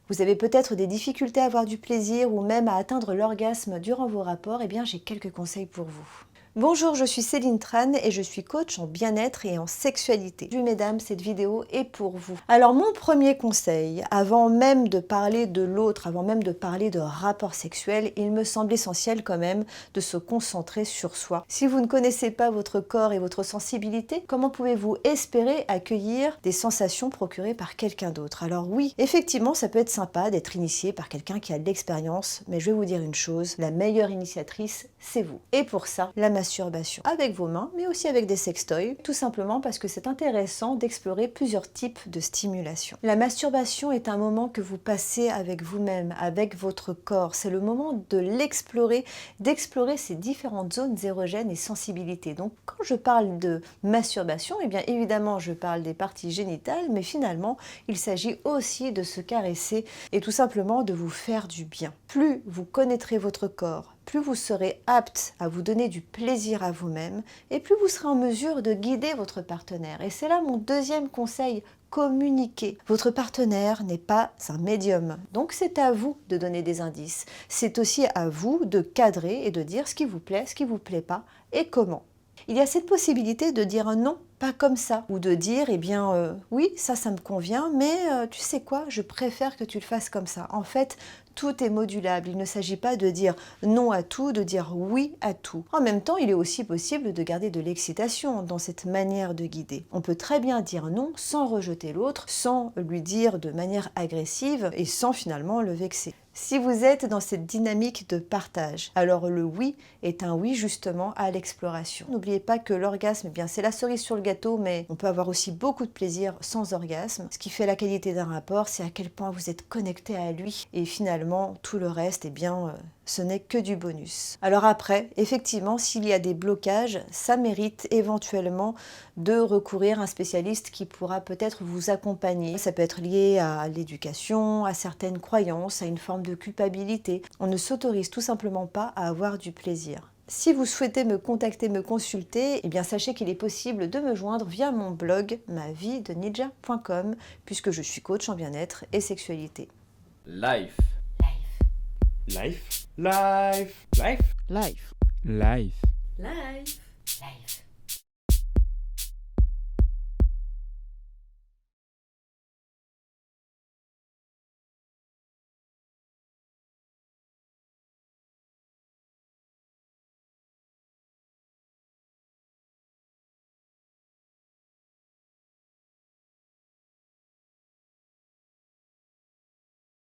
Vous avez peut-être des difficultés à avoir du plaisir ou même à atteindre l'orgasme durant vos rapports, eh bien j'ai quelques conseils pour vous. Bonjour, je suis Céline Tran et je suis coach en bien-être et en sexualité. Oui, mesdames, cette vidéo est pour vous. Alors mon premier conseil, avant même de parler de l'autre, avant même de parler de rapport sexuel, il me semble essentiel quand même de se concentrer sur soi. Si vous ne connaissez pas votre corps et votre sensibilité, comment pouvez-vous espérer accueillir des sensations procurées par quelqu'un d'autre? Alors oui, effectivement, ça peut être sympa d'être initié par quelqu'un qui a de l'expérience, mais je vais vous dire une chose, la meilleure initiatrice, c'est vous. Et pour ça, la masturbation avec vos mains, mais aussi avec des sextoys, tout simplement parce que c'est intéressant d'explorer plusieurs types de stimulation. La masturbation est un moment que vous passez avec vous-même, avec votre corps. C'est le moment de l'explorer, d'explorer ces différentes zones érogènes et sensibilités. Donc quand je parle de masturbation, eh bien évidemment je parle des parties génitales, mais finalement il s'agit aussi de se caresser et tout simplement de vous faire du bien. Plus vous connaîtrez votre corps, plus vous serez apte à vous donner du plaisir à vous-même et plus vous serez en mesure de guider votre partenaire. Et c'est là mon deuxième conseil, communiquer. Votre partenaire n'est pas un médium, donc c'est à vous de donner des indices. C'est aussi à vous de cadrer et de dire ce qui vous plaît, ce qui vous plaît pas et comment. Il y a cette possibilité de dire non, pas comme ça, ou de dire, eh bien, oui, ça me convient, mais tu sais quoi, je préfère que tu le fasses comme ça. En fait, tout est modulable. Il ne s'agit pas de dire non à tout, de dire oui à tout. En même temps, il est aussi possible de garder de l'excitation dans cette manière de guider. On peut très bien dire non sans rejeter l'autre, sans lui dire de manière agressive et sans finalement le vexer. Si vous êtes dans cette dynamique de partage, alors le oui est un oui justement à l'exploration. N'oubliez pas que l'orgasme, eh bien, c'est la cerise sur le gâteau, mais on peut avoir aussi beaucoup de plaisir sans orgasme. Ce qui fait la qualité d'un rapport, c'est à quel point vous êtes connecté à lui. Et finalement, tout le reste, eh bien, ce n'est que du bonus. Alors après, effectivement, s'il y a des blocages, ça mérite éventuellement de recourir à un spécialiste qui pourra peut-être vous accompagner. Ça peut être lié à l'éducation, à certaines croyances, à une forme de culpabilité. On ne s'autorise tout simplement pas à avoir du plaisir. Si vous souhaitez me contacter, me consulter, eh bien sachez qu'il est possible de me joindre via mon blog mavideninja.com puisque je suis coach en bien-être et sexualité. Life. Life. Life. Life. Life. Life. Life. Live.